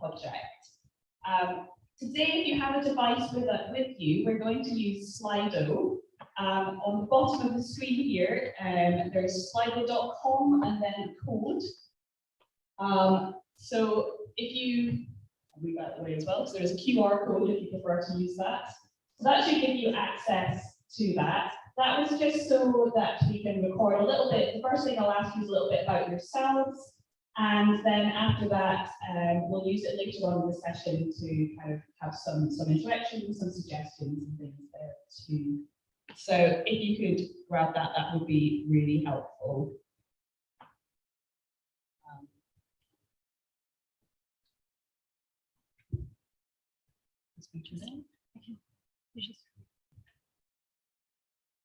project. Today, if you have a device with you, we're going to use Slido. On the bottom of the screen here, there's slido.com and then code. So if you, I'll move that away as well, so there's a QR code if you prefer to use that. So that should give you access to that. That was just so that we can record a little bit. The first thing I'll ask you is a little bit about yourselves. And then after that, we'll use it later on in the session to kind of have some interactions, some suggestions and things there too. So if you could grab that, that would be really helpful.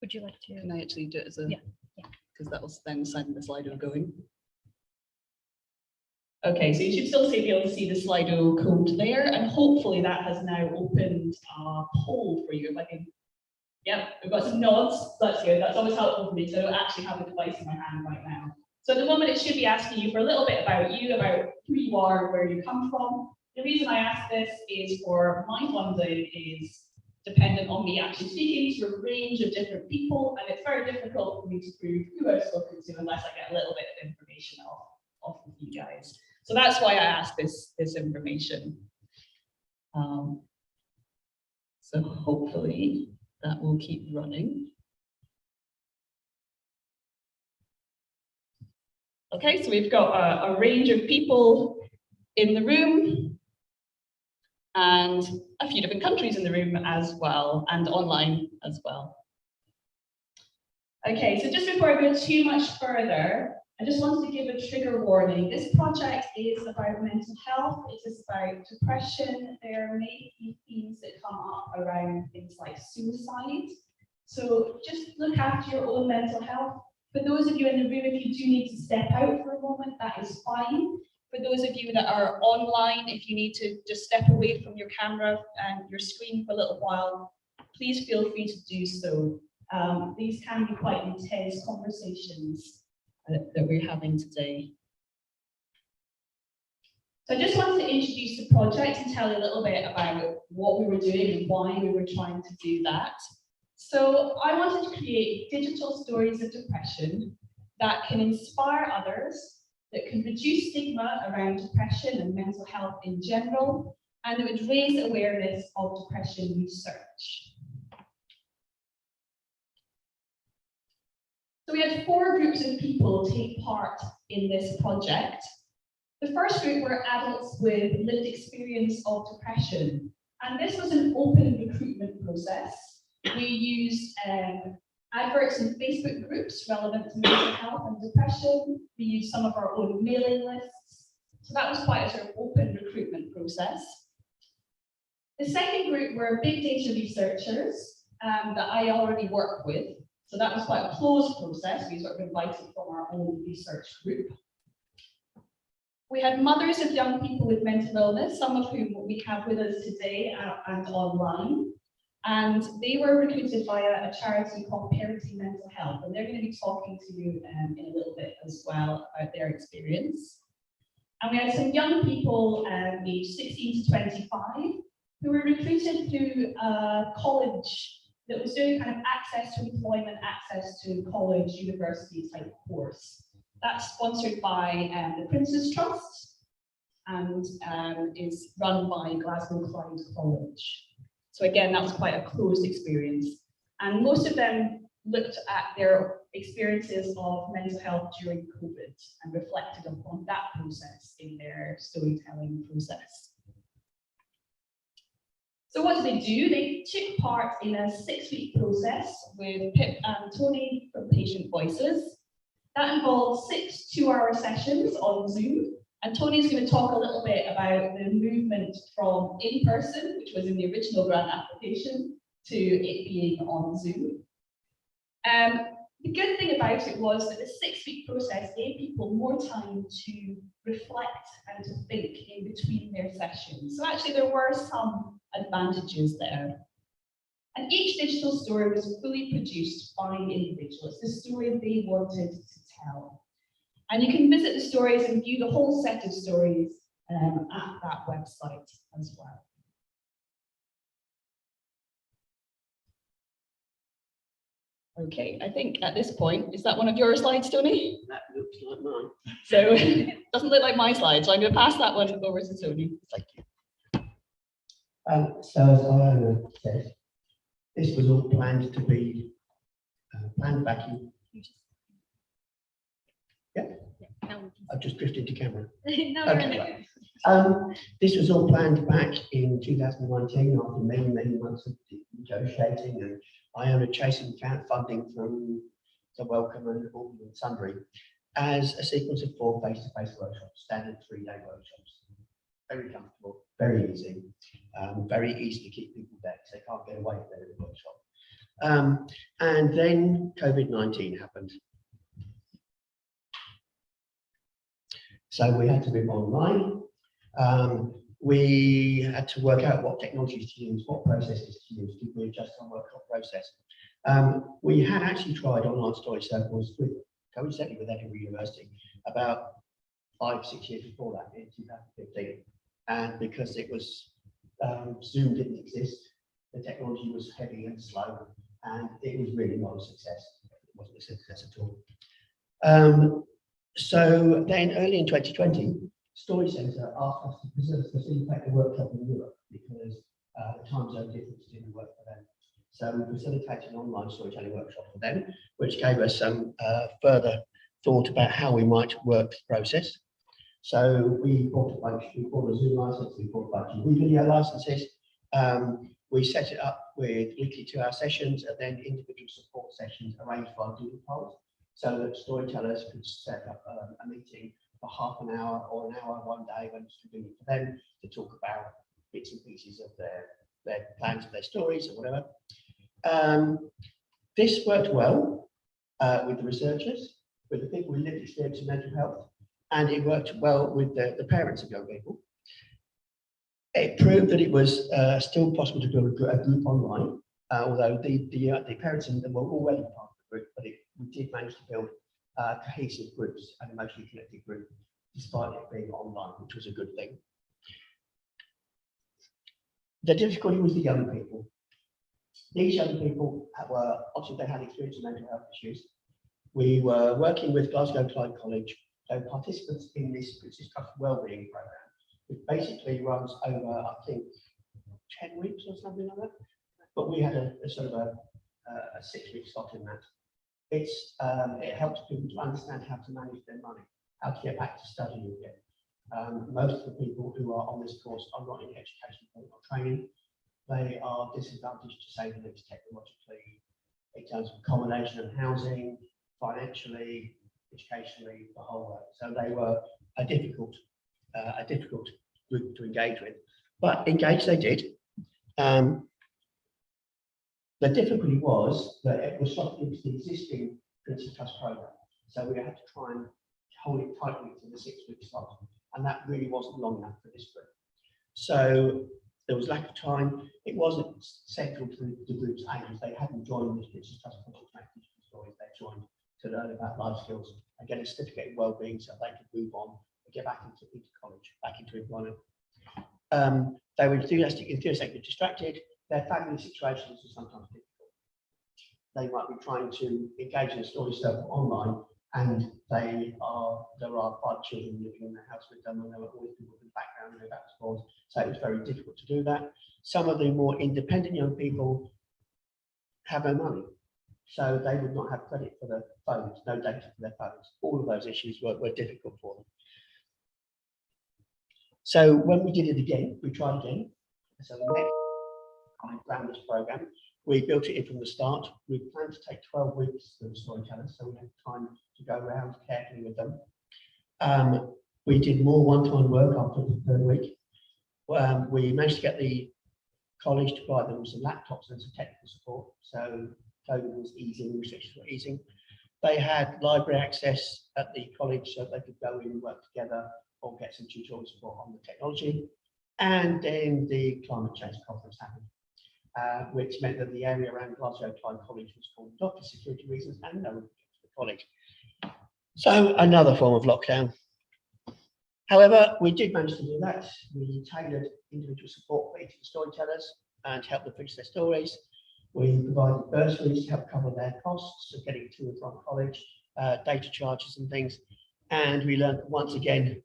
Would you like to? Can I actually do it as a? Yeah. Because that was then send the Slido going. Okay, so you should still be able to see the Slido code there, and hopefully that has now opened a poll for you. If I can, yeah, we've got some nods. That's good. That's always helpful for me. So I don't actually have the device in my hand right now. So at the moment, it should be asking you for a little bit about you, about who you are, where you come from. The reason I ask this is for my funding is dependent on me actually speaking to a range of different people, and it's very difficult for me to prove who I've spoken to unless I get a little bit of information off of you guys. So that's why I asked this information. So hopefully that will keep running. Okay, so we've got a range of people in the room and a few different countries in the room as well, and online as well. Okay, so just before I go too much further, I just wanted to give a trigger warning. This project is about mental health. It is about depression. There may be themes that come up around things like suicide. So just look after your own mental health. For those of you in the room, if you do need to step out for a moment, that is fine. For those of you that are online, if you need to just step away from your camera and your screen for a little while, please feel free to do so. These can be quite intense conversations that we're having today. So I just wanted to introduce the project and tell you a little bit about what we were doing and why we were trying to do that. So I wanted to create digital stories of depression that can inspire others, that can reduce stigma around depression and mental health in general, and that would raise awareness of depression research. So we had 4 groups of people take part in this project. The first group were adults with lived experience of depression, and this was an open recruitment process. We used adverts in Facebook groups relevant to mental health and depression. We used some of our own mailing lists. So that was quite a sort of open recruitment process. The second group were big data researchers that I already work with. So that was quite a closed process. We sort of invited from our own research group. We had mothers of young people with mental illness, some of whom we have with us today and online. And they were recruited via a charity called Parenting Mental Health. And they're going to be talking to you in a little bit as well about their experience. And we had some young people aged 16 to 25 who were recruited through a college that was doing kind of access to employment, access to college, university type course. That's sponsored by the Prince's Trust and is run by Glasgow Clyde College. So again, that was quite a closed experience. And most of them looked at their experiences of mental health during COVID and reflected upon that process in their storytelling process. So what did they do? They took part in a 6-week process with Pip and Tony from Patient Voices. That involved 6 2-hour sessions on Zoom. And Tony's going to talk a little bit about the movement from in-person, which was in the original grant application, to it being on Zoom. The good thing about it was that the 6-week process gave people more time to reflect and to think in between their sessions. So actually there were some advantages there. And each digital story was fully produced by the individual. It's the story they wanted to tell. And you can visit the stories and view the whole set of stories at that website as well. Okay, I think at this point, is that one of your slides, Tony? That looks like mine. So it doesn't look like my slide, so I'm going to pass that one over to Tony. Thank you. So as Iona said, this was all planned to be planned back in. Yeah, I've just drifted to camera. No, Okay. This was all planned back in 2019 after many months of negotiating and Iona chasing funding from the Wellcome and Auckland and Sundry as a sequence of 4 face-to-face workshops, standard 3-day workshops. Very comfortable, very easy, very easy to keep people there because they can't get away if they're in a workshop. And then COVID-19 happened. So we had to move online. We had to work out what technologies to use, what processes to use. Did we adjust our workshop process? We had actually tried online story circles coincidentally with Edinburgh University about 5-6 years before that, in 2015. And because it was Zoom didn't exist, the technology was heavy and slow, and it was really not a success. It wasn't a success at all. So then early in 2020, Story Centre asked us to facilitate the workshop in Europe because the time zone difference didn't work for them. So we facilitated an online storytelling workshop for them, which gave us some further thought about how we might work the process. So we bought a Zoom license, we bought a bunch of video licenses. We set it up with weekly 2-hour sessions and then individual support sessions arranged by Google polls, so that storytellers could set up a meeting for half an hour or an hour one day when it's convenient for them to talk about bits and pieces of their plans of their stories or whatever. This worked well with the researchers, with the people with lived experience in mental health, and it worked well with the parents of young people. It proved that it was still possible to build a group online, although the parents in them were already part of the group, but we did manage to build cohesive groups, an emotionally connected group, despite it being online, which was a good thing. The difficulty was the young people. These young people were, obviously they had experience in mental health issues. We were working with Glasgow Clyde College, so participants in this Princess Trust Wellbeing Programme, which basically runs over, I think, 10 weeks or something like that. But we had a sort of a 6-week slot in that. It helps people to understand how to manage their money, how to get back to studying again. Most of the people who are on this course are not in education or training. They are disadvantaged, to say the least, technologically, in terms of accommodation and housing, financially, educationally, the whole way. So they were a difficult group to engage with, but engage they did. The difficulty was that it was something to the existing Princess Trust programme, so we had to try and hold it tightly to the 6-week slot, and that really wasn't long enough for this group. So there was lack of time. It wasn't central to the group's aims. They hadn't joined this Princess Trust project to make digital stories. They joined to learn about life skills and get a certificate in wellbeing so they could move on and get back into college, back into employment. They were enthusiastically distracted. Their family situations are sometimes difficult. They might be trying to engage in a story circle online, and there are 5 children living in the house with them, and there were always people in the background who about schools, so it was very difficult to do that. Some of the more independent young people have no money, so they would not have credit for their phones, no data for their phones. All of those issues were difficult for them. So when we did it again, we tried again. So the next time around this programme, we built it in from the start. We planned to take 12 weeks for the storytellers, so we had time to go around carefully with them. We did more one-time work after the 3rd week. We managed to get the college to provide them with some laptops and some technical support, so COVID was easing, restrictions were easing. They had library access at the college so they could go in and work together or get some tutorial support on the technology. And then the climate change conference happened, which meant that the area around Glasgow Clyde College was called off for security reasons, and no one could get to the college. So another form of lockdown. However, we did manage to do that. We tailored individual support for each of the storytellers and helped them finish their stories. We provided bursaries to help cover their costs of getting to and from college, data charges and things. And we learned that once again,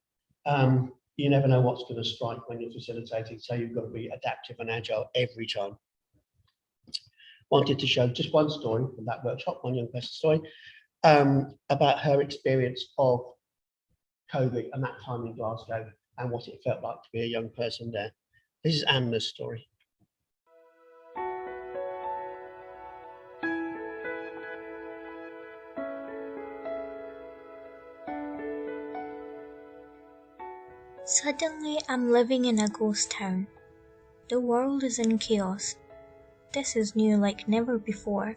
you never know what's going to strike when you're facilitating, so you've got to be adaptive and agile every time. Wanted to show just one story from that workshop, one young person's story, about her experience of COVID and that time in Glasgow and what it felt like to be a young person there. This is Anna's story. Suddenly, I'm living in a ghost town. The world is in chaos. This is new like never before.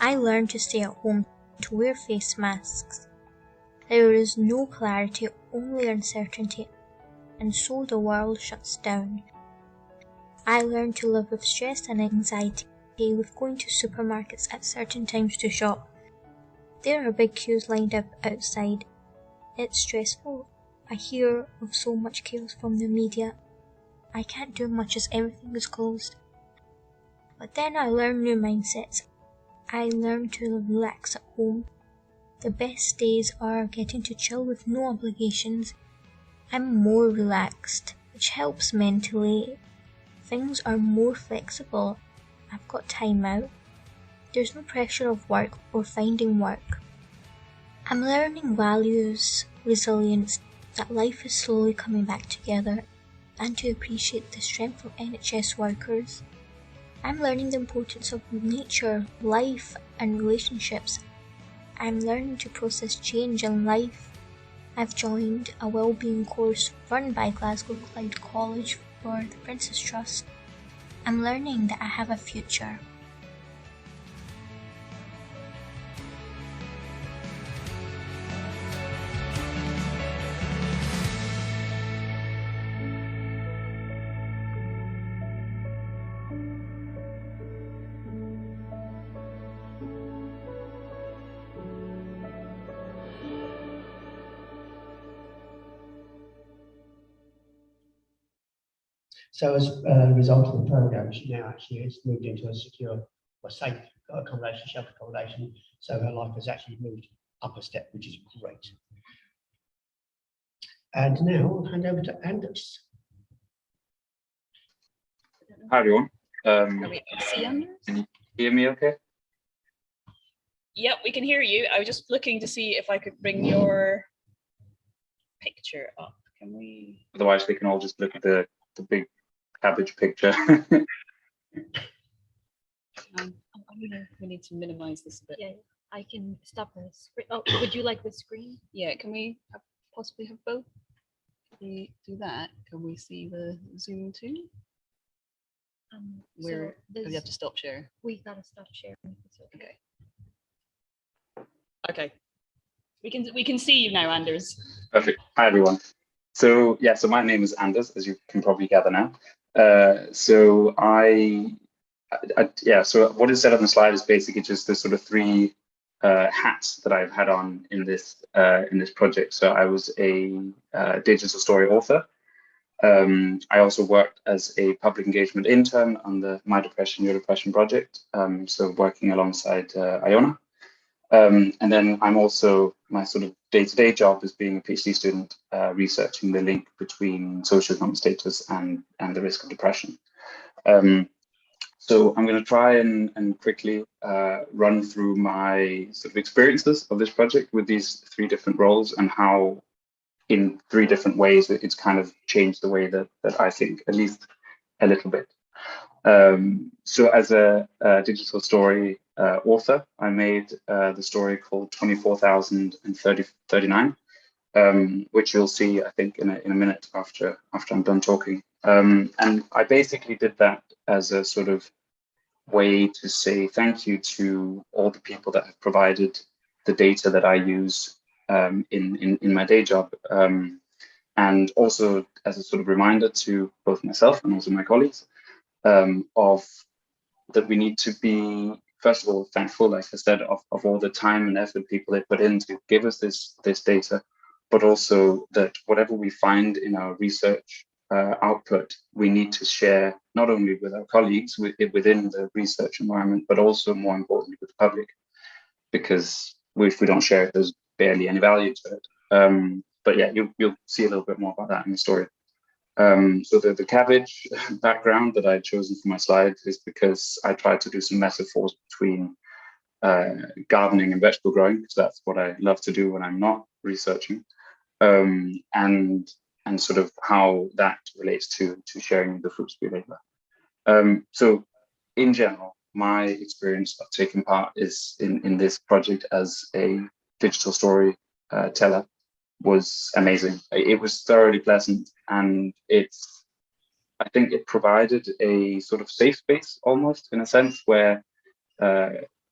I learned to stay at home, to wear face masks. There is no clarity, only uncertainty, and so the world shuts down. I learned to live with stress and anxiety, with going to supermarkets at certain times to shop. There are big queues lined up outside. It's stressful. I hear of so much chaos from the media. I can't do much as everything is closed. But then I learned new mindsets. I learned to relax at home. The best days are getting to chill with no obligations. I'm more relaxed, which helps mentally. Things are more flexible. I've got time out. There's no pressure of work or finding work. I'm learning values, resilience, that life is slowly coming back together, and to appreciate the strength of NHS workers. I'm learning the importance of nature, life, and relationships. I'm learning to process change in life. I've joined a wellbeing course run by Glasgow Clyde College for the Princess Trust. I'm learning that I have a future. So as a result of the program, she now actually has moved into a secure or safe accommodation, shelter accommodation. So her life has actually moved up a step, which is great. And now I'll hand over to Anders. Hi everyone. Can we see Anders? Can you hear me okay? Yep, we can hear you. I was just looking to see if I could bring your picture up. Can we? Otherwise, we can all just look at the big cabbage picture. We need to minimize this a bit. Yeah, I can stop the screen. Oh, would you like the screen? Yeah, can we possibly have both? Can we do that? Can we see the Zoom too? Where we have to stop share. We gotta stop sharing. Okay. Okay. We can see you now, Anders. Perfect. Hi everyone. So yeah, so my name is Anders, as you can probably gather now. So so what is said on the slide is basically just the sort of three hats that I've had on in this project. So I was a digital story author. I also worked as a public engagement intern on the My Depression, Your Depression project. So working alongside Iona. And then I'm also, my sort of day-to-day job is being a PhD student, researching the link between socioeconomic status and the risk of depression. So I'm going to try and quickly run through my sort of experiences of this project with these three different roles and how in three different ways it's kind of changed the way that I think, at least a little bit. So as a digital story author, I made the story called 24,039, which you'll see, I think, in a minute after I'm done talking. And I basically did that as a sort of way to say thank you to all the people that have provided the data that I use in my day job. And also as a sort of reminder to both myself and also my colleagues of that we need to be, first of all, thankful, like I said, of all the time and effort people they put in to give us this data, but also that whatever we find in our research output, we need to share not only with our colleagues within the research environment, but also more importantly with the public, because if we don't share it, there's barely any value to it. But yeah, you'll see a little bit more about that in the story. So the cabbage background that I'd chosen for my slide is because I tried to do some metaphors between gardening and vegetable growing, because that's what I love to do when I'm not researching, and sort of how that relates to sharing the fruits we labor. So in general, my experience of taking part is in this project as a digital story teller was amazing. It was thoroughly pleasant, and I think it provided a sort of safe space almost, in a sense, where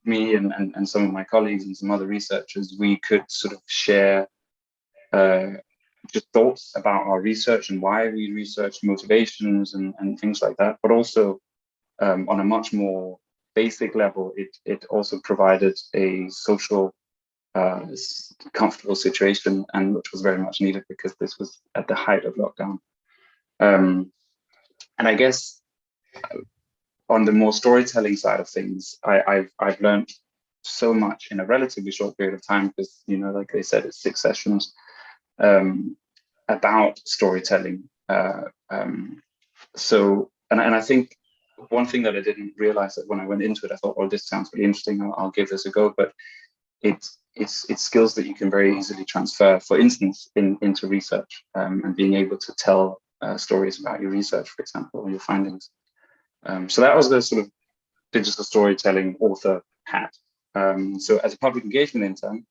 me and some of my colleagues and some other researchers, we could sort of share just thoughts about our research and why we research, motivations and things like that. But also on a much more basic level, it also provided a social comfortable situation, and which was very much needed because this was at the height of lockdown. And I guess on the more storytelling side of things, I've learned so much in a relatively short period of time, because, you know, like they said, it's 6 sessions about storytelling. So I think one thing that I didn't realize that when I went into it, I thought, well, this sounds really interesting, I'll give this a go. But it's skills that you can very easily transfer, for instance, into research, and being able to tell stories about your research, for example, or your findings. So that was the sort of digital storytelling author hat. So as a public engagement intern,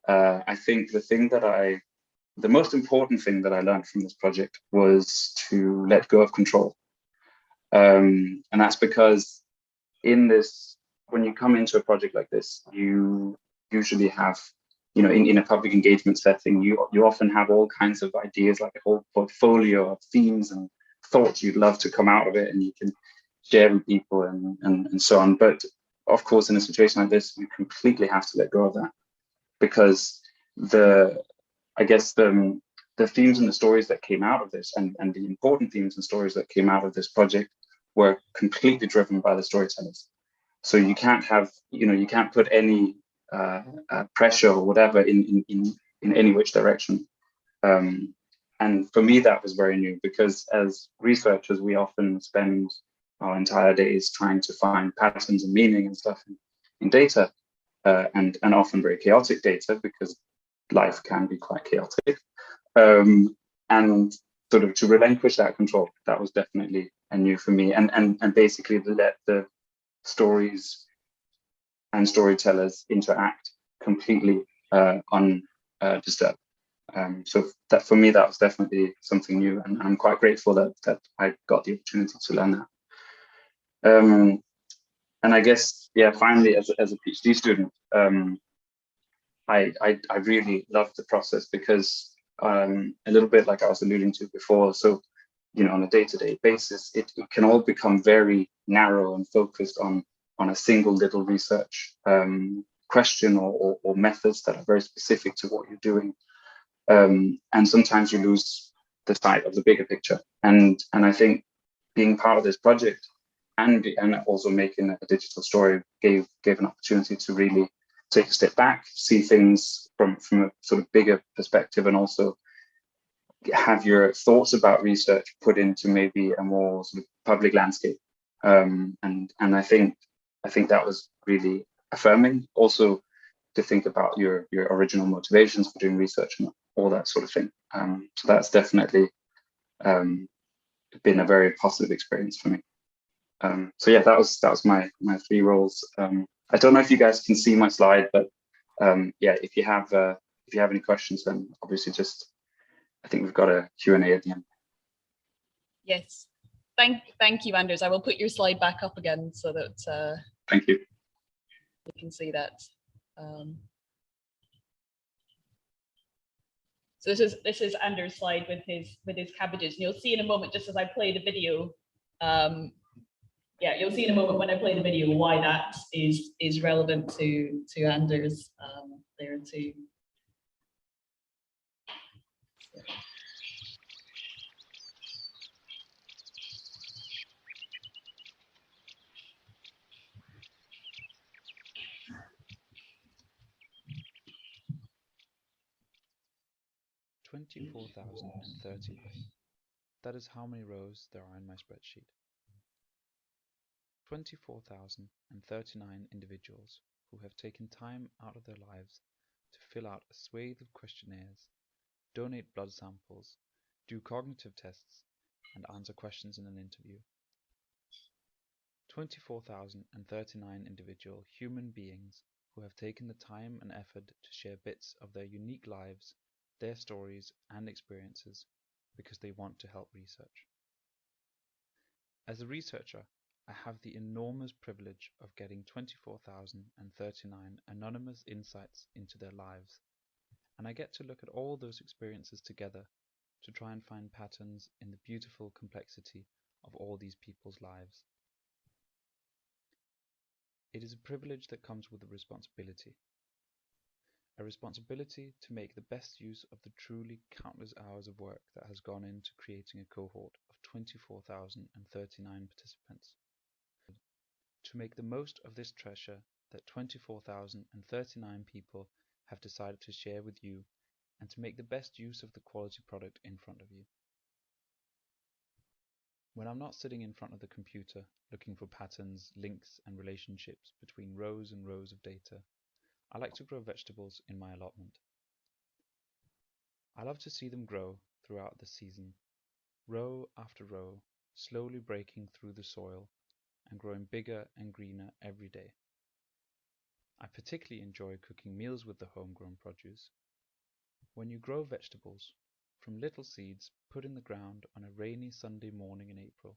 I think the most important thing that I learned from this project was to let go of control. And that's because when you come into a project like this, you usually have, you know, in a public engagement setting, you often have all kinds of ideas, like a whole portfolio of themes and thoughts you'd love to come out of it, and you can share with people and so on. But of course, in a situation like this, you completely have to let go of that, because the themes and the stories that came out of this, and the important themes and stories that came out of this project, were completely driven by the storytellers. So you can't put any pressure or whatever in any which direction. And for me, that was very new, because as researchers, we often spend our entire days trying to find patterns and meaning and stuff in data, and often very chaotic data, because life can be quite chaotic. And sort of to relinquish that control, that was definitely a new for me, and basically to let the stories and storytellers interact completely undisturbed. So that, for me, that was definitely something new, and I'm quite grateful that I got the opportunity to learn that. And I guess, yeah, finally, as a PhD student, I really loved the process, because a little bit like I was alluding to before, so, you know, on a day-to-day basis, it can all become very narrow and focused on a single little research question or methods that are very specific to what you're doing. And sometimes you lose the sight of the bigger picture. And I think being part of this project and also making a digital story gave an opportunity to really take a step back, see things from a sort of bigger perspective, and also have your thoughts about research put into maybe a more sort of public landscape. And I think that was really affirming, also to think about your original motivations for doing research and all that sort of thing. So that's definitely been a very positive experience for me. So yeah, that was my 3 roles. I don't know if you guys can see my slide, but yeah, if you have any questions, then obviously I think we've got a Q&A at the end. Yes, thank you, Anders. I will put your slide back up again so that thank you. You can see that. So this is Anders' slide with his cabbages. And you'll see in a moment, just as I play the video. Yeah, you'll see in a moment when I play the video why that is relevant to Anders there too. 24,039. That is how many rows there are in my spreadsheet. 24,039 individuals who have taken time out of their lives to fill out a swathe of questionnaires, donate blood samples, do cognitive tests, and answer questions in an interview. 24,039 individual human beings who have taken the time and effort to share bits of their unique lives, their stories and experiences because they want to help research. As a researcher, I have the enormous privilege of getting 24,039 anonymous insights into their lives, and I get to look at all those experiences together to try and find patterns in the beautiful complexity of all these people's lives. It is a privilege that comes with a responsibility to make the best use of the truly countless hours of work that has gone into creating a cohort of 24,039 participants. To make the most of this treasure that 24,039 people have decided to share with you, and to make the best use of the quality product in front of you. When I'm not sitting in front of the computer looking for patterns, links and relationships between rows and rows of data, I like to grow vegetables in my allotment. I love to see them grow throughout the season, row after row, slowly breaking through the soil and growing bigger and greener every day. I particularly enjoy cooking meals with the homegrown produce. When you grow vegetables from little seeds put in the ground on a rainy Sunday morning in April,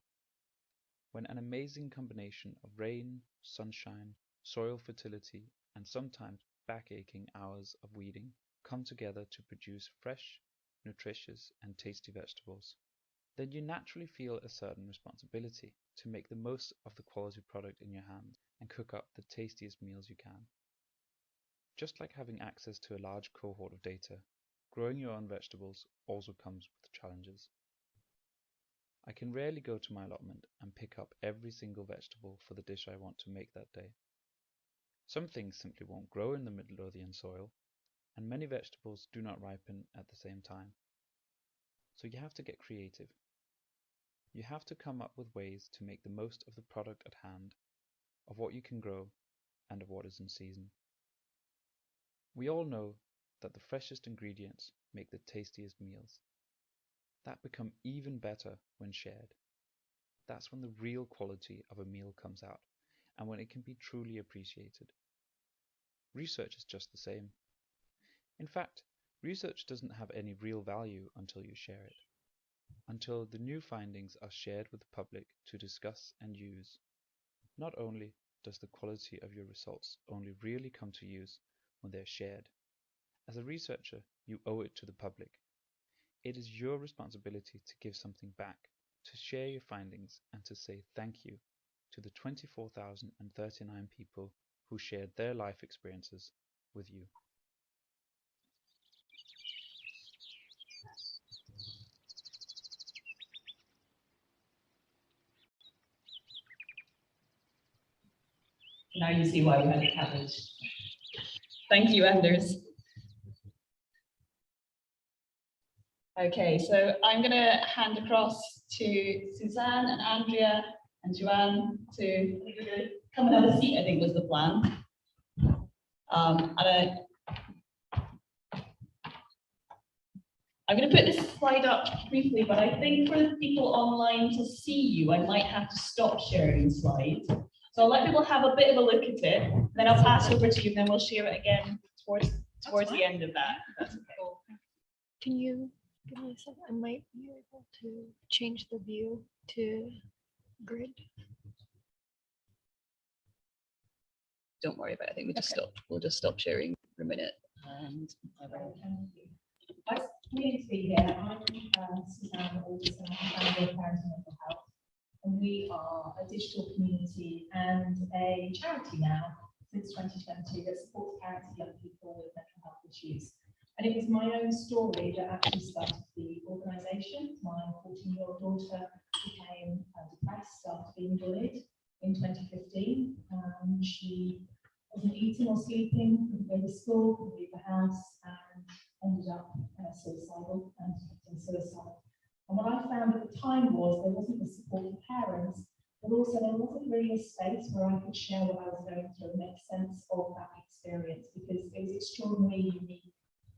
when an amazing combination of rain, sunshine, soil fertility, and sometimes back-aching hours of weeding come together to produce fresh, nutritious, and tasty vegetables, then you naturally feel a certain responsibility to make the most of the quality product in your hands and cook up the tastiest meals you can. Just like having access to a large cohort of data, growing your own vegetables also comes with challenges. I can rarely go to my allotment and pick up every single vegetable for the dish I want to make that day. Some things simply won't grow in the Midlothian soil, and many vegetables do not ripen at the same time. So you have to get creative. You have to come up with ways to make the most of the product at hand, of what you can grow, and of what is in season. We all know that the freshest ingredients make the tastiest meals. That become even better when shared. That's when the real quality of a meal comes out, and when it can be truly appreciated. Research is just the same. In fact, research doesn't have any real value until you share it, until the new findings are shared with the public to discuss and use. Not only does the quality of your results only really come to use when they're shared. As a researcher, you owe it to the public. It is your responsibility to give something back, to share your findings, and to say thank you to the 24,039 people who shared their life experiences with you. Now you see why we had a cabbage. Thank you, Anders. Okay, so I'm going to hand across to Suzanne and Andrea and Joanne to come and have a seat, I think was the plan. I'm going to put this slide up briefly, but I think for the people online to see you, I might have to stop sharing slides. So I'll let people have a bit of a look at it, then I'll pass over to you, and then we'll share it again towards the end of that. That's okay. Can you give me a second? I might be able to change the view to grid. Don't worry about it. I think we'll just stop sharing for a minute. And Nice to be here. I'm Suzanne Alderson, founder of Parenting Mental Health, and we are a digital community and a charity now since 2020 that supports parents of young people with mental health issues. And it was my own story that actually started the organisation. My 14-year-old daughter became depressed after being bullied in 2015. She wasn't eating or sleeping, couldn't go to school, couldn't leave the house, and ended up suicidal and attempting suicide. And what I found at the time was there wasn't the support for parents, but also there wasn't really a space where I could share what I was going through and make sense of that experience, because it was extraordinarily unique.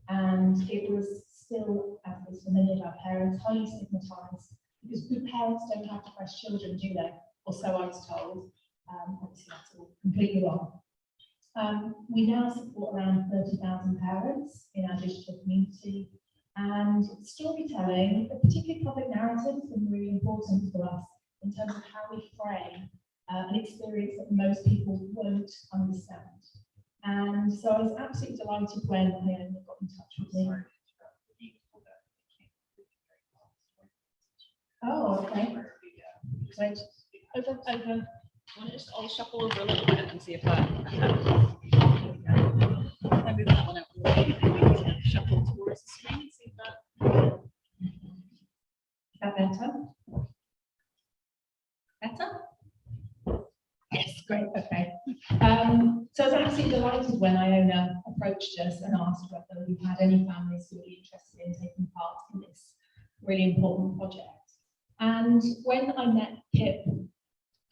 And it was still, as it is for many of our parents, highly stigmatized, because good parents don't have depressed children, do they? Or so I was told. Obviously, that's all completely wrong. We now support around 30,000 parents in our digital community, and storytelling, particularly public narrative, has been really important for us in terms of how we frame an experience that most people won't understand. And so I was absolutely delighted when Iona got in touch with me. Oh, okay. Great. Over. I'll shuffle over a little bit and see if that. Maybe that one out. Shuffle towards the screen and see if that. Is that better? Better? Yes, great, okay. So I was absolutely delighted when Iona approached us and asked whether we had any families who would be interested in taking part in this really important project. And when I met Pip,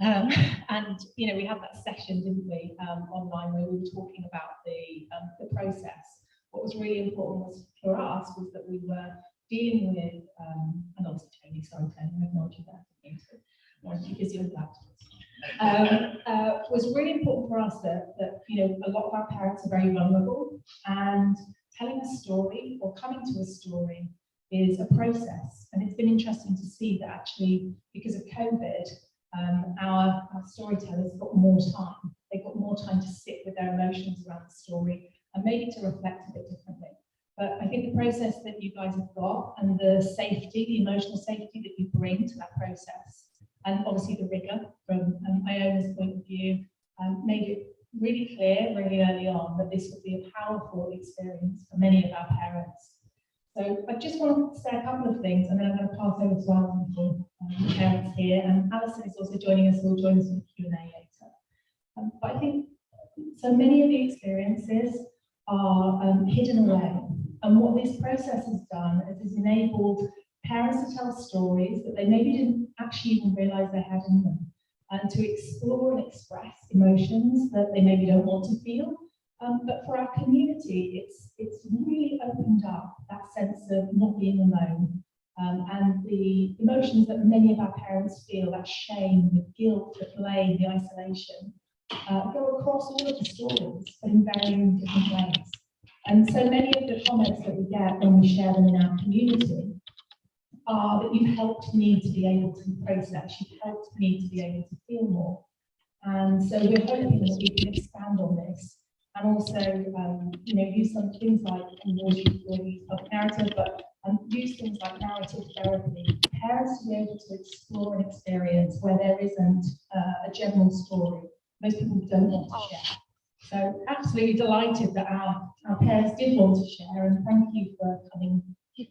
and we had that session, didn't we, online, where we were talking about the process. What was really important for us was that we were dealing with, and also Tony, sorry Tony, I ignored you there. I wanted to be busy on that. Was really important for us that a lot of our parents are very vulnerable, and telling a story or coming to a story is a process. And it's been interesting to see that actually, because of COVID, our storytellers got more time. They got more time to sit with their emotions around the story and maybe to reflect a bit differently. But I think the process that you guys have got and the safety, the emotional safety that you bring to that process, and obviously the rigor from Iona's point of view, made it really clear really early on that this would be a powerful experience for many of our parents. So I just want to say a couple of things, and then I'm going to pass over to our wonderful parents here. And Alison is also joining us, who will join us in the Q&A later. But I think so many of the experiences are hidden away. And what this process has done is it's enabled parents to tell stories that they maybe didn't actually even realise they had in them, and to explore and express emotions that they maybe don't want to feel. But for our community, it's really opened up that sense of not being alone, and the emotions that many of our parents feel, that shame, the guilt, the blame, the isolation, go across all of the stories, but in varying different ways. And so many of the comments that we get when we share them in our community are that you've helped me to be able to process, you've helped me to be able to feel more. And so we're hoping that we can expand on this. And also, use some things like public narrative, but use things like narrative therapy. Parents to be able to explore an experience where there isn't a general story. Most people don't want to share. So absolutely delighted that our parents did want to share, and thank you for coming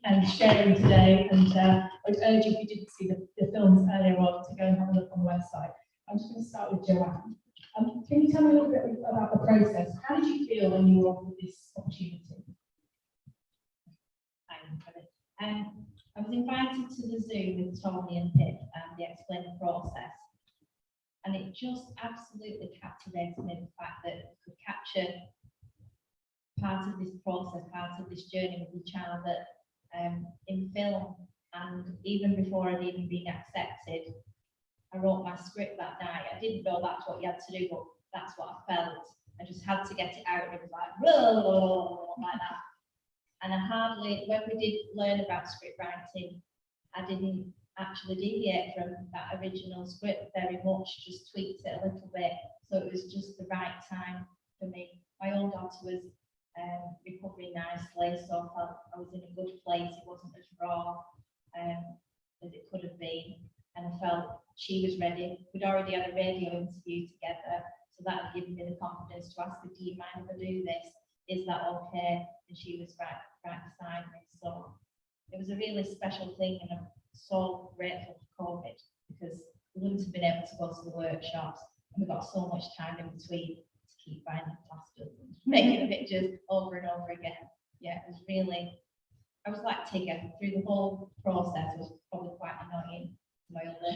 and sharing today. And I would urge you, if you didn't see the films earlier on, to go and have a look on the website. I'm just going to start with Joanne. Can you tell me a little bit about the process? How did you feel when you were offered this opportunity? I was invited to the Zoom with Tony and Pip, and they explained the process. And it just absolutely captivated me, the fact that you could capture part of this process, part of this journey with your child that in film. And even before I'd even been accepted, I wrote my script that night. I didn't know that's what you had to do, but that's what I felt. I just had to get it out. It was like, whoa, like that. And when we did learn about script writing, I didn't actually deviate from that original script very much, just tweaked it a little bit. So it was just the right time for me. My own daughter was recovering nicely, so I felt I was in a good place. It wasn't as raw as it could have been. And I felt she was ready. We'd already had a radio interview together, so that had given me the confidence to ask her, do you mind if I do this? Is that okay? And she was right beside me. So it was a really special thing, and I'm so grateful for COVID, because we wouldn't have been able to go to the workshops, and we got so much time in between to keep finding plasters and making pictures over and over again. Yeah, it was really I was like Tigger through the whole process. Was probably quite annoying to my other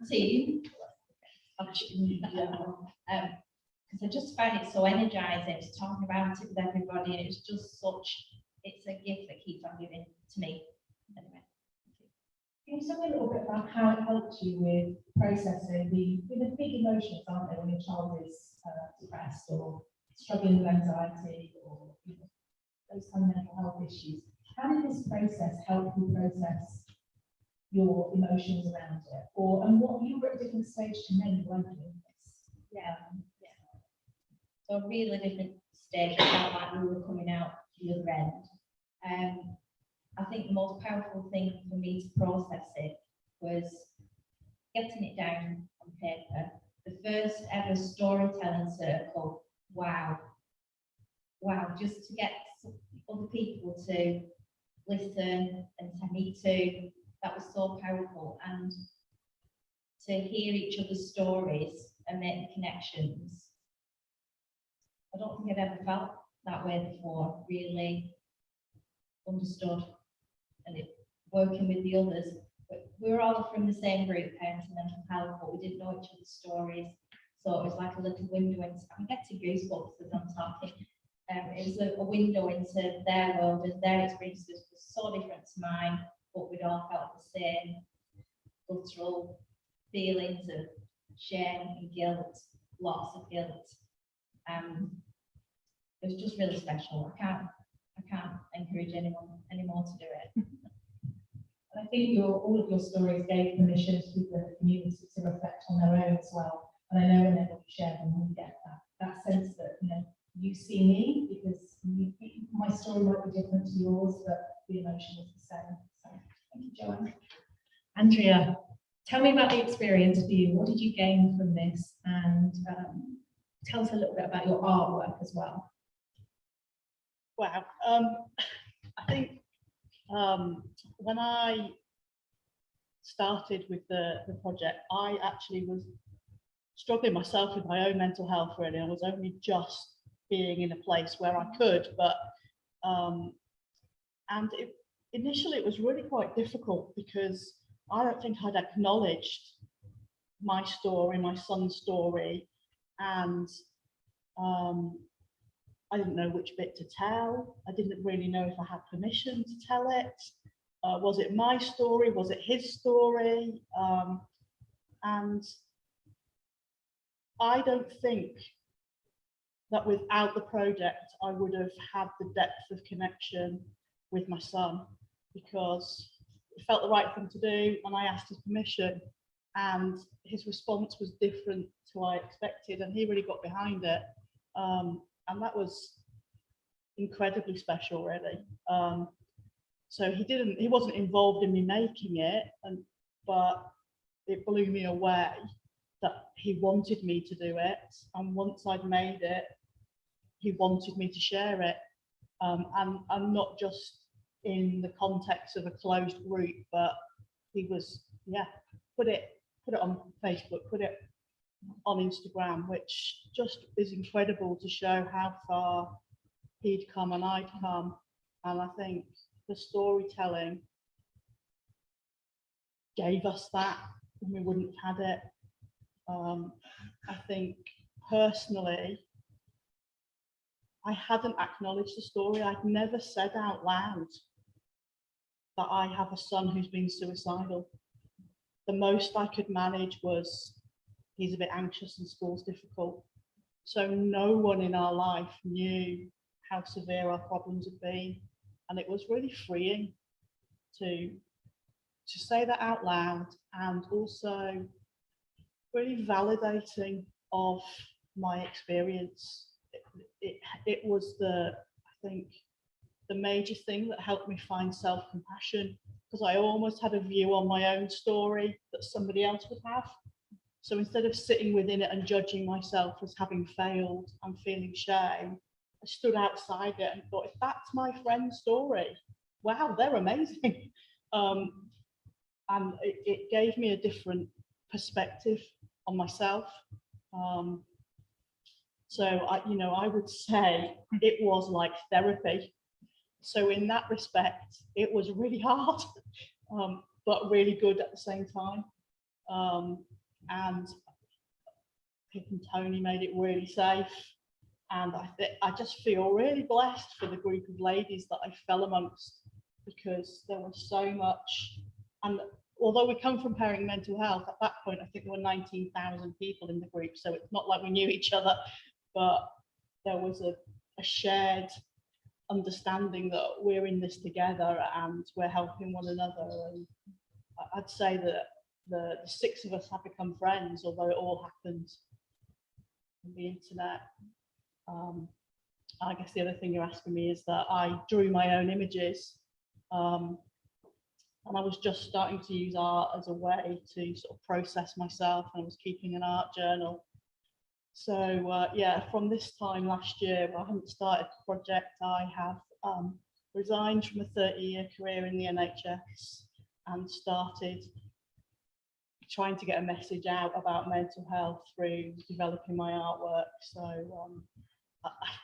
team. Because I just found it so energizing, just talking about it with everybody, and it's just it's a gift that keeps on giving to me. Anyway. Can you talk a little bit about how it helped you with processing the big emotions, aren't they, when your child is depressed or struggling with anxiety or those kind of mental health issues? How did this process help you process your emotions around it? And what you were at a different stage to me, weren't you? Yeah. So a really different stage. I felt like we were coming out the other end. I think the most powerful thing for me to process it was getting it down on paper. The first ever storytelling circle. Wow, just to get other people to listen and to me too, that was so powerful. And to hear each other's stories and make the connections. I don't think I'd ever felt that way before, really understood. And working with the others, but we were all from the same group, Parenting Mental Health, but we didn't know each other's stories. So it was like a little window into, I'm getting goosebumps as I'm talking. It was a window into their world, and their experiences were so different to mine, but we'd all felt the same guttural feelings of shame and guilt, lots of guilt. It was just really special. I can't encourage anyone anymore to do it. And I think all of your stories gave permission to the community to reflect on their own as well. And I know whenever we share them, we get that sense that you see me, because my story might be different to yours, but the emotion is the same. So thank you, Joanne. Andrea, tell me about the experience for you. What did you gain from this? And tell us a little bit about your artwork as well. Wow. I think when I started with the project, I actually was struggling myself with my own mental health, really. I was only just being in a place where I could, but initially it was really quite difficult, because I don't think I'd acknowledged my story, my son's story, and I didn't know which bit to tell. I didn't really know if I had permission to tell it. Was it my story? Was it his story? And I don't think that without the project, I would have had the depth of connection with my son, because it felt the right thing to do, and I asked his permission, and his response was different to what I expected, and he really got behind it. And that was incredibly special, really. So he wasn't involved in me making it, but it blew me away that he wanted me to do it. And once I'd made it, he wanted me to share it. And not just in the context of a closed group, but he was, put it on Facebook, put it on Instagram, which just is incredible to show how far he'd come and I'd come. And I think the storytelling gave us that, and we wouldn't have had it. I think personally, I hadn't acknowledged the story. I'd never said out loud that I have a son who's been suicidal. The most I could manage was he's a bit anxious and school's difficult. So no one in our life knew how severe our problems had been. And it was really freeing to say that out loud, and also really validating of my experience. It was I think the major thing that helped me find self-compassion, because I almost had a view on my own story that somebody else would have. So instead of sitting within it and judging myself as having failed and feeling shame, I stood outside it and thought, if that's my friend's story, wow, they're amazing. And it gave me a different perspective on myself. So I would say it was like therapy So in that respect, it was really hard, but really good at the same time. And Pip and Tony made it really safe. And I just feel really blessed for the group of ladies that I fell amongst, because there was so much. And although we come from pairing mental health, at that point, I think there were 19,000 people in the group. So it's not like we knew each other, but there was a shared understanding that we're in this together and we're helping one another. And I'd say that the 6 of us have become friends, although it all happened on the internet. I guess the other thing you're asking me is that I drew my own images, and I was just starting to use art as a way to sort of process myself, and I was keeping an art journal. So yeah, from this time last year, I hadn't started the project, I have resigned from a 30-year career in the NHS and started trying to get a message out about mental health through developing my artwork. So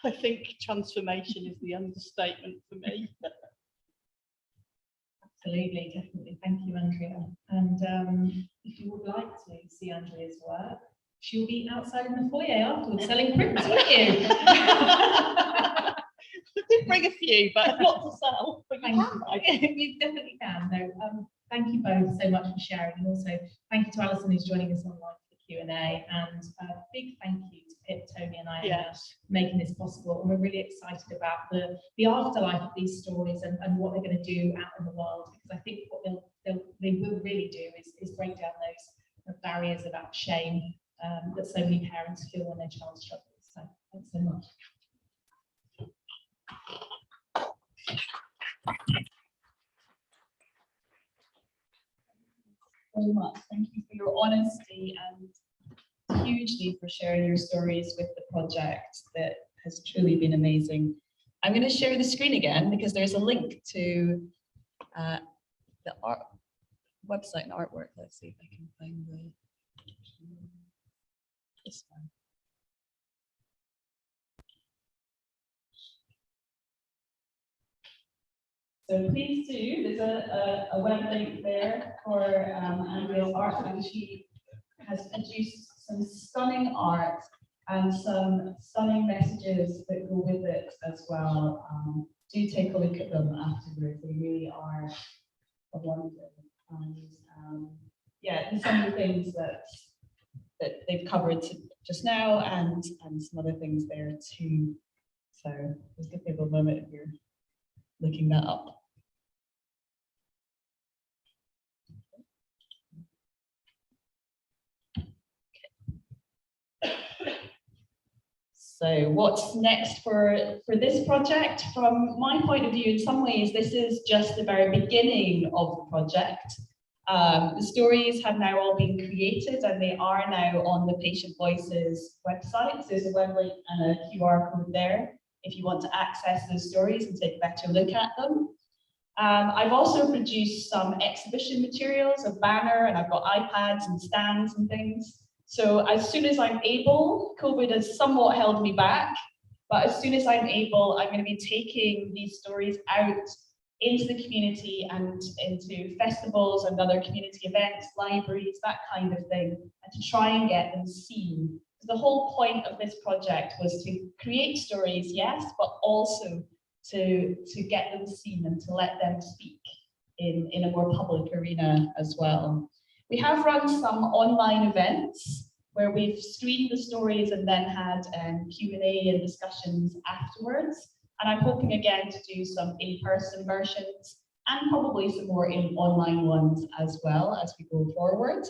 I think transformation is the understatement for me. Absolutely, definitely. Thank you, Andrea. And if you would like to see Andrea's work, she'll be outside in the foyer afterwards selling prints, won't you? I did bring a few, but not to sell. But Thank you. You definitely can. No, thank you both so much for sharing, and also thank you to Alison who's joining us online for the Q&A, and a big thank you to Pip, Tony and Iona for making this possible. And we're really excited about the afterlife of these stories and what they're going to do out in the world, because I think what they will really do is break down those barriers about shame that so many parents feel when their child struggles. So thanks so much. So much. Thank you for your honesty and hugely for sharing your stories with the project. That has truly been amazing. I'm going to share the screen again because there's a link to the art website and artwork. Let's see if I can find this one. So please do, there's a web link there for Andrea's art, and she has produced some stunning art and some stunning messages that go with it as well. Do take a look at them afterwards, they really are a wonder. And yeah, there's some of the things that they've covered just now, and some other things there too. So just give people a moment if you're looking that up. So what's next for this project? From my point of view, in some ways, this is just the very beginning of the project. The stories have now all been created and they are now on the Patient Voices website. So there's a web link and a QR code there if you want to access those stories and take a better look at them. I've also produced some exhibition materials, a banner, and I've got iPads and stands and things. So as soon as I'm able, COVID has somewhat held me back, but as soon as I'm able, I'm going to be taking these stories out into the community and into festivals and other community events, libraries, that kind of thing, and to try and get them seen. The whole point of this project was to create stories, yes, but also to get them seen and to let them speak in a more public arena as well. We have run some online events where we've streamed the stories and then had Q&A and discussions afterwards. And I'm hoping again to do some in-person versions and probably some more online ones as well as we go forward.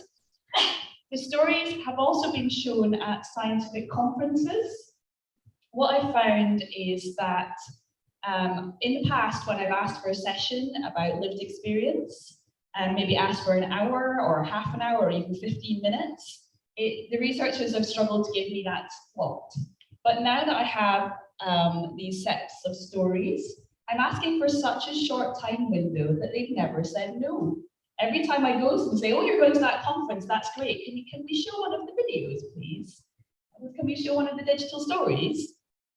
The stories have also been shown at scientific conferences. What I found is that in the past, when I've asked for a session about lived experience, and maybe asked for an hour or half an hour or even 15 minutes, the researchers have struggled to give me that slot. But now that I have these sets of stories, I'm asking for such a short time window that they've never said no. Every time I go to them and say, oh, you're going to that conference, that's great. Can we show one of the videos, please? Can we show one of the digital stories?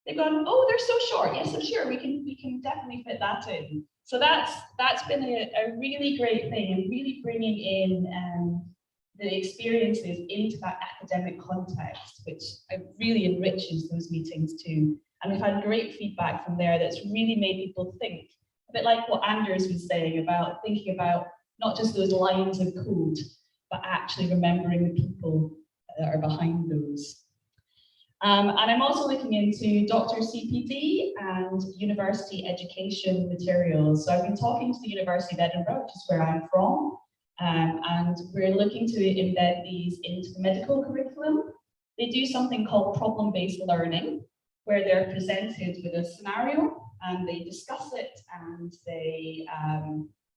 they've gone, oh, they're so short. Yes, I'm sure we can definitely fit that in. So that's been a really great thing, and really bringing in the experiences into that academic context, which really enriches those meetings too. And we've had great feedback from there that's really made people think, a bit like what Anders was saying about thinking about not just those lines of code, but actually remembering the people that are behind those. And I'm also looking into Doctor CPD and university education materials. So I've been talking to the University of Edinburgh, which is where I'm from, and we're looking to embed these into the medical curriculum. They do something called problem-based learning, where they're presented with a scenario and they discuss it, and they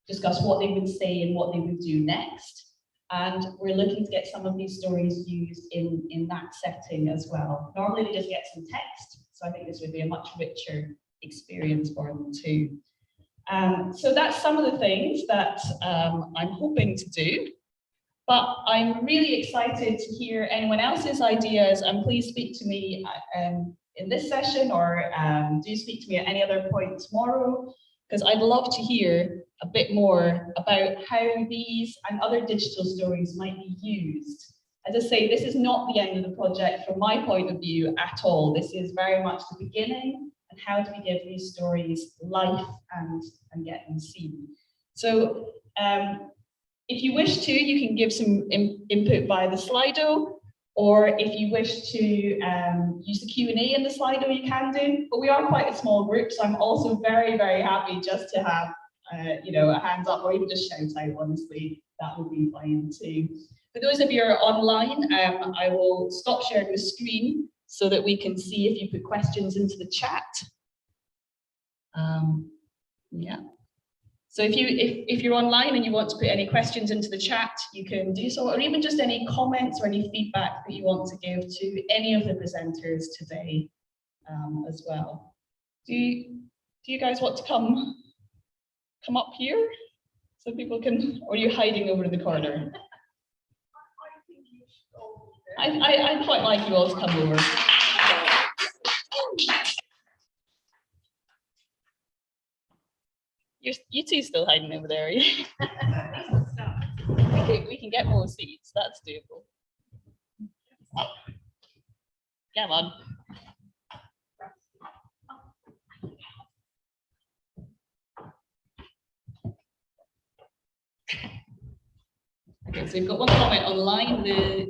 discuss what they would say and what they would do next. And we're looking to get some of these stories used in that setting as well. Normally they just get some text, so I think this would be a much richer experience for them too. So that's some of the things that I'm hoping to do. But I'm really excited to hear anyone else's ideas, and please speak to me in this session, or do speak to me at any other point tomorrow, because I'd love to hear a bit more about how these and other digital stories might be used. As I say, this is not the end of the project from my point of view at all. This is very much the beginning, and how do we give these stories life and get them seen. So if you wish to, you can give some input via the Slido, or if you wish to use the Q&A in the Slido, you can do. But we are quite a small group, so I'm also very, very happy just to have you know, a hands up, or even just shout out, honestly, that would be fine too. For those of you who are online, I will stop sharing the screen so that we can see if you put questions into the chat. Yeah. So if you're online and you want to put any questions into the chat, you can do so, or even just any comments or any feedback that you want to give to any of the presenters today as well. Do you guys want to come up here so people can, or are you hiding over in the corner? I'd quite like you all to come over. You two still hiding over there, are you? We can get more seats, that's doable. Come on. Okay, so we've got one comment online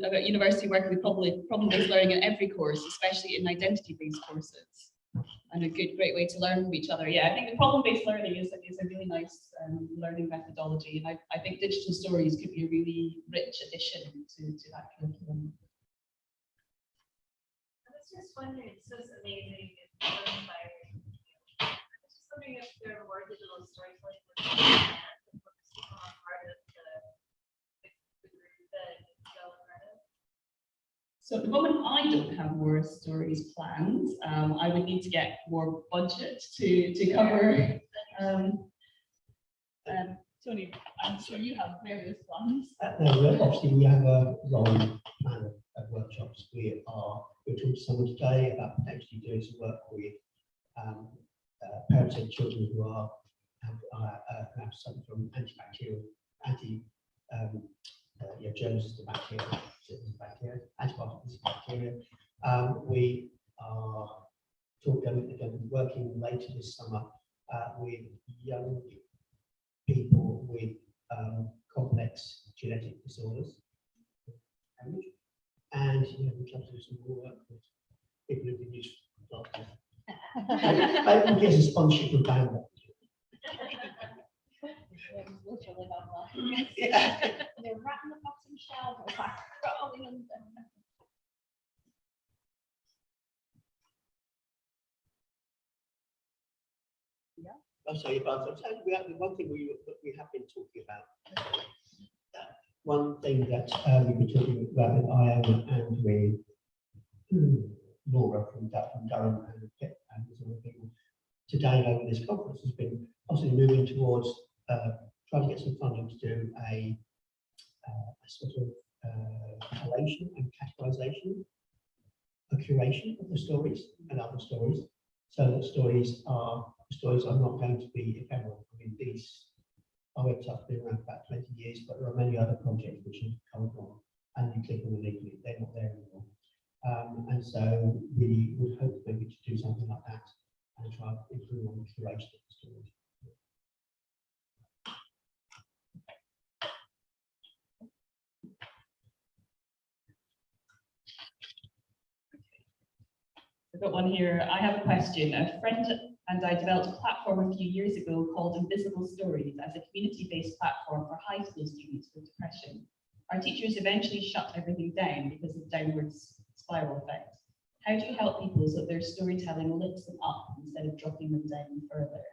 about university working with problem-based learning in every course, especially in identity-based courses. And a great way to learn from each other. Yeah, I think the problem-based learning is a really nice learning methodology, and I think digital stories could be a really rich addition to that curriculum. I was just wondering, it's just amazing and so inspiring. I was just wondering if there were digital stories like this that become a part of the group that y'all are part of. So at the moment, I don't have more stories planned. I would need to get more budget to cover. Tony, I'm sure you have various plans. No, obviously we have a long plan of workshops. We're talking to someone today about potentially doing some work with parents of children who have suffered from antibacterial, germs to bacteria, antibiotics to bacteria. We are working later this summer with young people with complex genetic disorders. And we'd love to do some more work with people who've been used for doctors. I will get a sponsorship from Bamba. Yeah. They're right on the bottom shelf, or like crawling under. Yeah. I'm sorry, but one thing we have been talking about. One thing that we've been talking about with Iona and with Laura from Durham and Pip and some other people today over this conference has been possibly moving towards trying to get some funding to do a sort of collation and categorization a curation of the stories and other stories, so that stories are not going to be ephemeral. I mean, our website's been around for about 20 years, but there are many other projects which have come along, and you click on the link, they're not there anymore. And so we would hope maybe to do something like that and try to improve on the curation of the stories. I've got one here. I have a question. A friend and I developed a platform a few years ago called Invisible Stories as a community-based platform for high school students with depression. Our teachers eventually shut everything down because of downwards spiral effect. How do you help people so that their storytelling lifts them up instead of dropping them down further?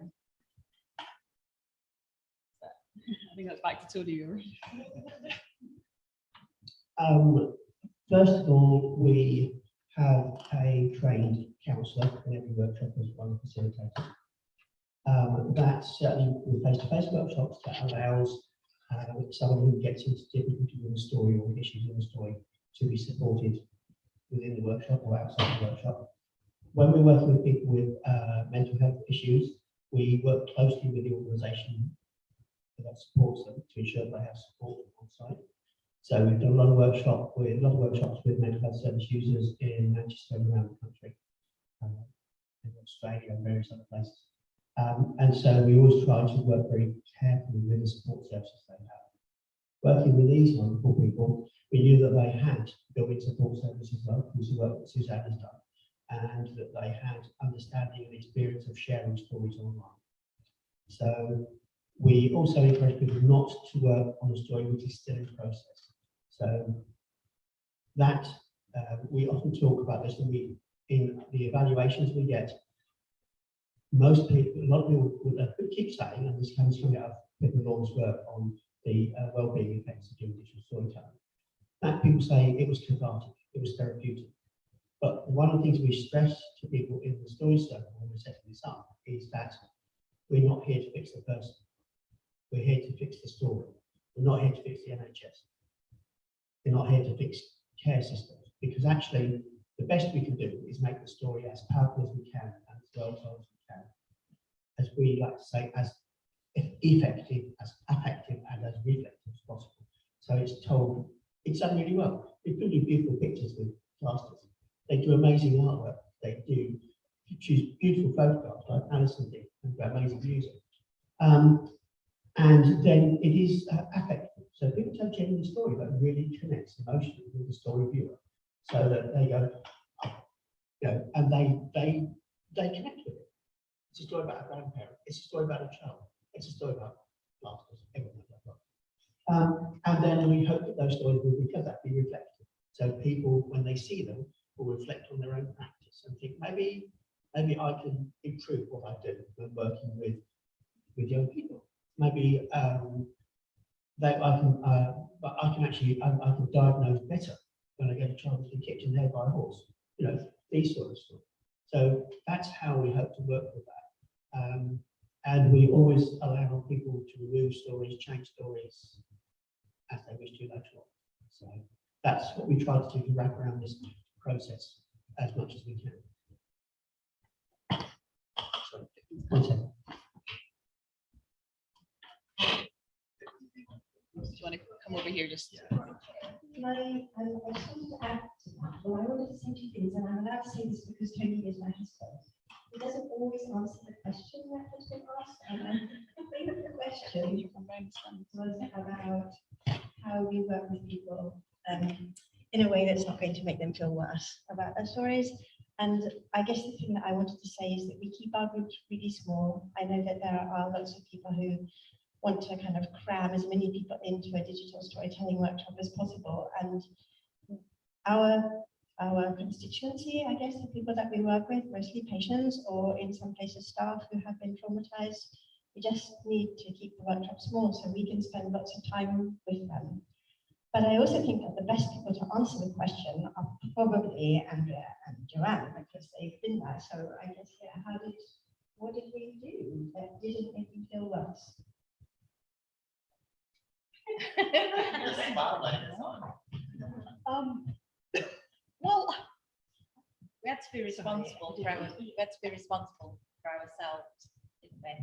I think that's back to Tony. First of all, we have a trained counsellor in every workshop as one facilitator. That certainly with face-to-face workshops that allows someone who gets into difficulty with a story or issues in a story to be supported within the workshop or outside the workshop. When we're working with people with mental health issues, we work closely with the organisation that supports them to ensure they have support on site. So we've done a lot of workshops with mental health service users in Manchester and around the country, in Australia and various other places. And so we always try to work very carefully with the support services they have. Working with these wonderful people, we knew that they had built-in support services, well, which is the work that Suzanne has done, and that they had understanding and experience of sharing stories online. So we also encourage people not to work on a story which is still in process. So that we often talk about this when in the evaluations we get. Most people, a lot of people would keep saying, and this comes from out of Pippa Law's work on the well-being effects of doing digital storytelling, that people say it was cathartic, it was therapeutic. But one of the things we stress to people in the story circle when we're setting this up is that we're not here to fix the person. We're here to fix the story. We're not here to fix the NHS. We're not here to fix care systems, because actually the best we can do is make the story as powerful as we can and as well told as we can. As we like to say, as effective, as affective, and as reflective as possible. So it's told, it's done really well. They do beautiful pictures with plasters. They do amazing artwork. They do choose beautiful photographs like Alison did, and amazing music. And then it is affective. So people tell genuine story that really connects emotionally with the story viewer, so that they go, and they connect with it. It's a story about a grandparent. It's a story about a child. It's a story about plasters. Everyone knows that. And then we hope that those stories will be reflective. So people, when they see them, will reflect on their own practice and think, maybe I can improve what I do when working with young people. Maybe I can diagnose better when I get a child who's kicked in the head by a horse. These sort of stuff. So that's how we hope to work with that. And we always allow people to remove stories, change stories as they wish to later on. So that's what we try to do, to wrap around this process as much as we can. Sorry, 1 second. Do you want to come over here just? I just wanted to add to that. Well, I wanted to say 2 things, and I'm allowed to say this because Tony is my husband. He doesn't always answer the question that has been asked. And I think the question was about how we work with people in a way that's not going to make them feel worse about their stories. And I guess the thing that I wanted to say is that we keep our groups really small. I know that there are lots of people who want to kind of cram as many people into a digital storytelling workshop as possible. And our constituency, I guess, the people that we work with, mostly patients or in some cases staff who have been traumatized, we just need to keep the workshop small so we can spend lots of time with them. But I also think that the best people to answer the question are probably Andrea and Joanne, because they've been there. So I guess, yeah, what did we do that didn't make you feel worse? Well, we had to be responsible for ourselves, didn't we?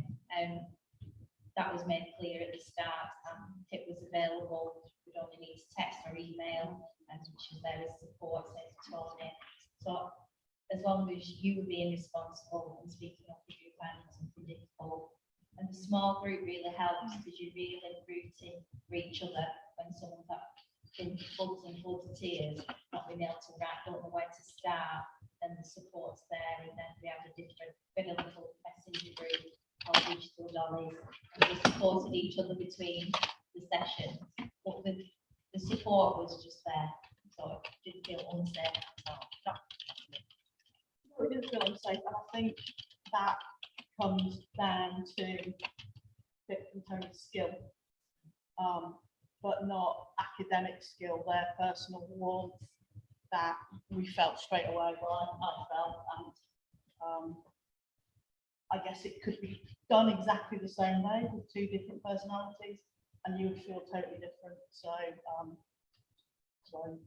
That was made clear at the start, and it was available. We'd only need to text or email, and she's there as support, says Tony. So as long as you were being responsible and speaking up if you find something difficult. And the small group really helps because you're really rooting for each other when someone's in floods and floods of tears, not being able to write, don't know where to start, and the support's there, and then we have a little messenger group called Digital Dollies, and we supported each other between the sessions, but the support was just there, so it didn't feel unsafe at all. We didn't feel unsafe, and I think that comes down to Pip and Tony's skill, but not academic skill, their personal warmth that we felt straight away. Well, I felt, and I guess it could be done exactly the same way with two different personalities, and you would feel totally different. So, Tony,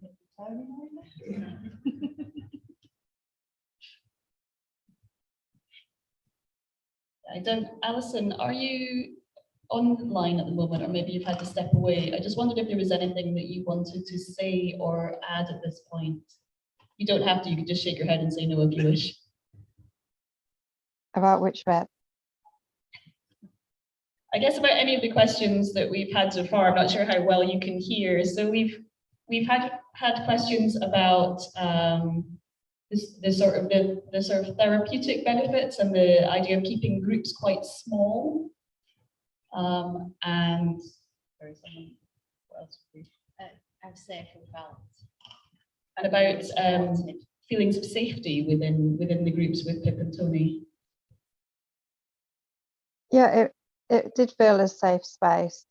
maybe. I don't, Alison, are you online at the moment, or maybe you've had to step away? I just wondered if there was anything that you wanted to say or add at this point. You don't have to, you can just shake your head and say no if you wish. About which bit? I guess about any of the questions that we've had so far. I'm not sure how well you can hear. So we've had questions about the sort of therapeutic benefits and the idea of keeping groups quite small. And sorry, someone, what else? How safe and felt. And about feelings of safety within the groups with Pip and Tony. Yeah, it did feel a safe space.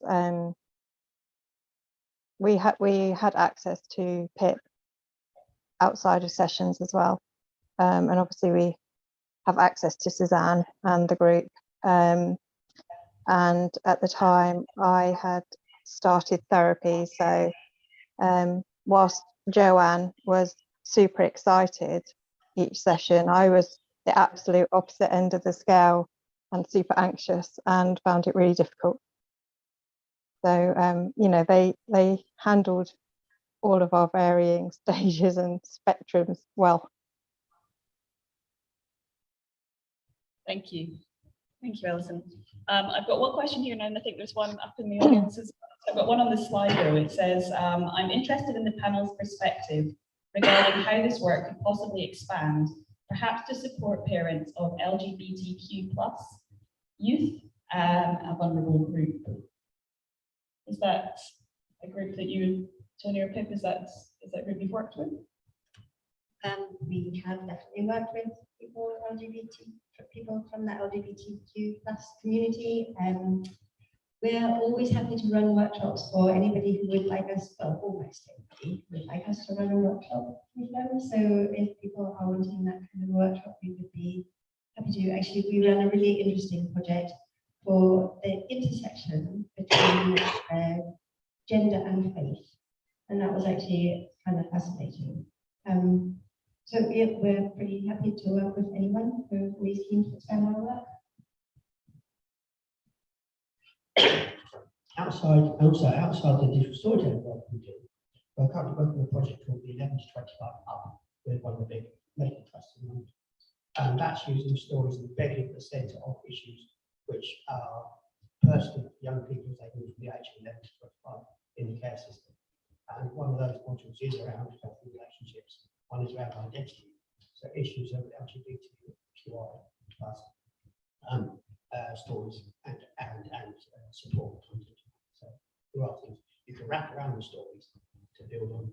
We had access to Pip outside of sessions as well, and obviously we have access to Suzanne and the group. And at the time, I had started therapy, so whilst Joanne was super excited each session, I was the absolute opposite end of the scale and super anxious and found it really difficult. So, you know, they handled all of our varying stages and spectrums well. Thank you. Thank you, Alison. I've got one question here, and I think there's one up in the audience as well. I've got one on the slide though. It says, I'm interested in the panel's perspective regarding how this work could possibly expand, perhaps to support parents of LGBTQ+ youth, a vulnerable group. Is that a group that you, Tony or Pip, is that a group you've worked with? We have definitely worked with people from the LGBTQ+ community. We're always happy to run workshops for anybody who would like us, well, almost anybody who would like us to run a workshop with them. So if people are wanting that kind of workshop, we would be happy to. Actually, we ran a really interesting project for the intersection between gender and faith, and that was actually kind of fascinating. So we're pretty happy to work with anyone who is keen to expand our work. Outside the digital storytelling work we do, we're currently working on a project called the 11 to 25 Up with one of the big medical trusts in London. And that's using stories embedded at the centre of issues which are personal young people taken from the age of 11 to 25 in the care system. And one of those modules is around healthy relationships. One is around identity. So issues of LGBTQI+ stories and support content. So there are things you can wrap around the stories to build on.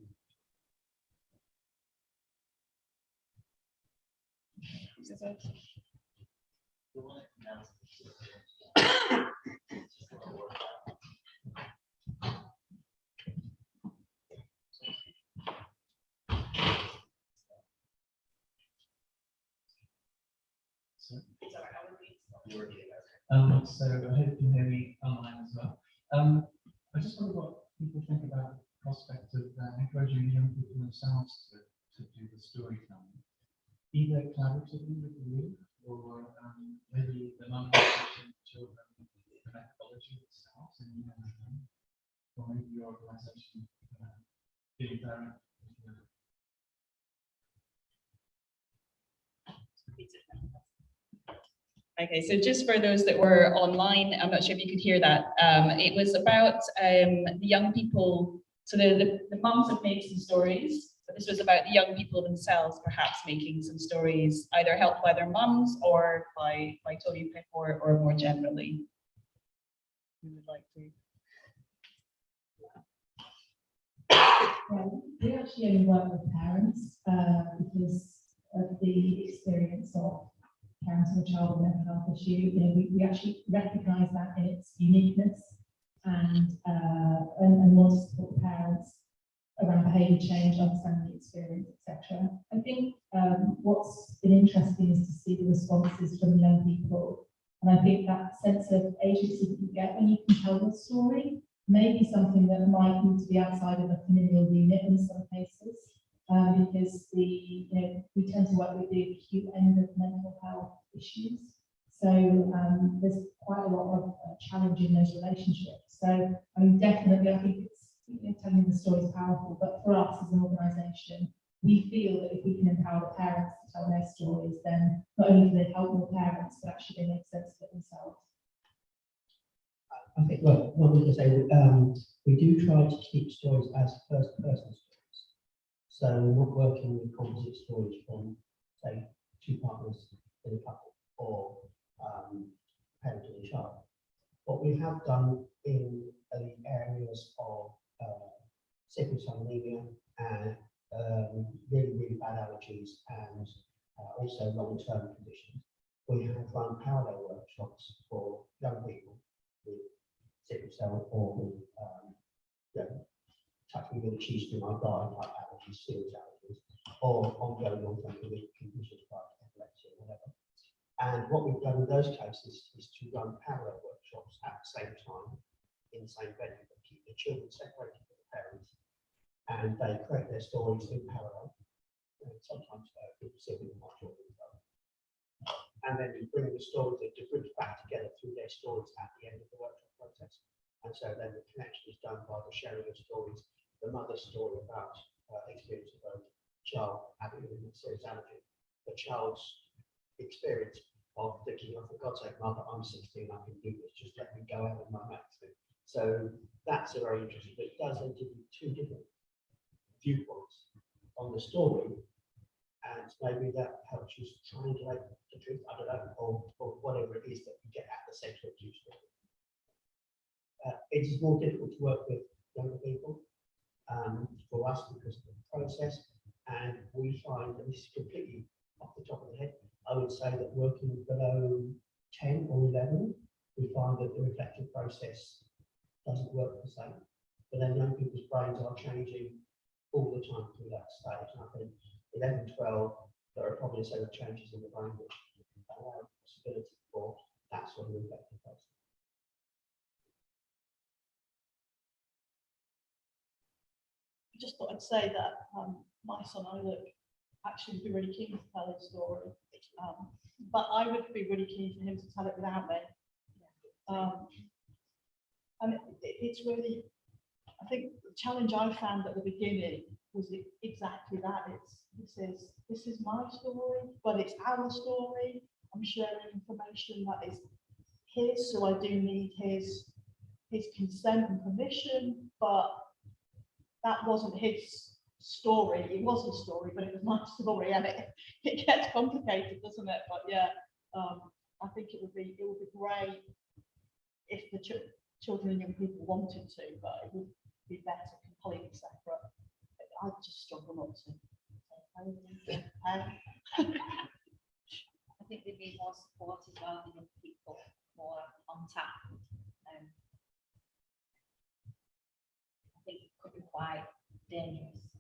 So I hope you can hear me online as well. I just wonder what people think about the prospect of encouraging young people themselves to do the storytelling. talking with you, or maybe the non-professional children the methodology itself, or maybe your organization being direct. Okay, so just for those that were online, I'm not sure if you could hear that. It was about the young people. So the mums have made some stories, but this was about the young people themselves, perhaps making some stories, either helped by their mums or by Tony and Pip, or more generally. Who would like to? We actually only work with parents because of the experience of parenting a child with mental health issue. You know, we actually recognise that in its uniqueness and want to support the parents around behaviour change, understanding the experience, etc. I think what's been interesting is to see the responses from young people, and I think that sense of agency that you get when you can tell the story may be something that might need to be outside of a familial unit in some cases, because we tend to work with the acute end of mental health issues. So there's quite a lot of challenge in those relationships. So I mean, definitely, I think it's telling the story is powerful. But for us as an organisation, we feel that if we can empower the parents to tell their stories, then not only do they help more parents, but actually they make sense of it themselves. I think, well, what we can say, we do try to keep stories as first-person stories. So we're not working with composite stories from, say, two partners in a couple or parent and a child. What we have done in the areas of sickle cell anemia and really bad allergies and also long-term conditions, we have run parallel workshops for young people with sickle cell or with touching with a cheese to my guide type allergies, serious allergies, or ongoing long-term conditions like epilepsy or whatever. And what we've done in those cases is to run parallel workshops at the same time in the same venue, but keep the children separated from the parents, and they create their stories in parallel. And sometimes people sibling my children as well. And then we bring the stories of different back together through their stories at the end of the workshop process. And so then the connection is done by the sharing of stories, the mother's story about experience of a child having a serious allergy, the child's experience of thinking, oh, for God's sake, mother, I'm 16, I can do this, just let me go out with my mates. So that's a very interesting, but it does then give you two different viewpoints on the story, and maybe that helps you triangulate the truth, I don't know, or whatever it is that you get at the centre of your story. It is more difficult to work with younger people for us because of the process, and we find, and this is completely off the top of the head, I would say that working below 10 or 11, we find that the reflective process doesn't work the same. But then young people's brains are changing all the time through that stage. And I think 11, 12, there are probably a set of changes in the brain which allow the possibility for that sort of reflective process. I just thought I'd say that my son Isaac actually would be really keen to tell his story, but I would be really keen for him to tell it without me. And it's really, I think the challenge I found at the beginning was exactly that. This is my story, but it's our story. I'm sharing information that is his, so I do need his consent and permission, but that wasn't his story. It was his story, but it was my story, and it gets complicated, doesn't it? But yeah, I think it would be great if the children and young people wanted to, but it would be better completely separate. I just struggle not to. I think they need more support as well, young people, more on tap. I think it could be quite dangerous.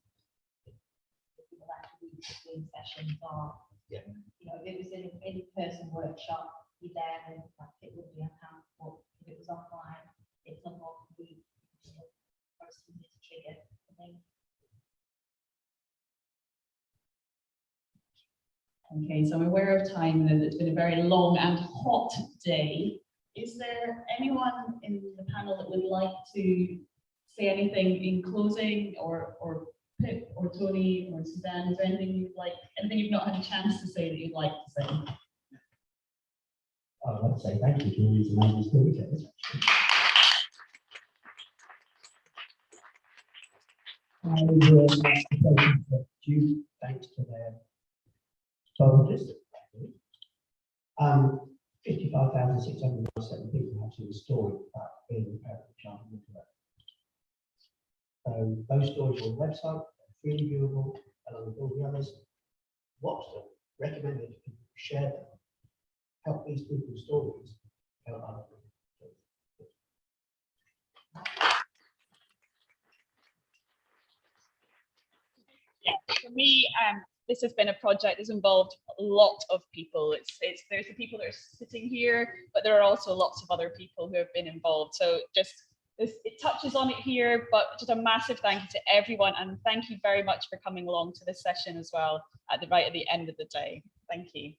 People actually doing sessions, or if it was in in-person workshop, you're there and like it would be on hand, but if it was online, it's not more convenient for somebody to trigger. I think. Okay, so I'm aware of time and it's been a very long and hot day. Is there anyone in the panel that would like to say anything in closing, or Pip or Tony or Suzanne? Is there anything you'd like, anything you've not had a chance to say that you'd like to say? I'd like to say thank you to all these amazing storytellers. Due thanks to their photographers. 55,607 people have seen the story about being a parent of a child with autism. Those stories are on the website, they're freely viewable, along with all the others. Watch them, recommend them to people, share them, help these people's stories help other people. For me, this has been a project that's involved a lot of people. There's the people that are sitting here, but there are also lots of other people who have been involved. So it touches on it here, but just a massive thank you to everyone, and thank you very much for coming along to this session as well right at the end of the day. Thank you.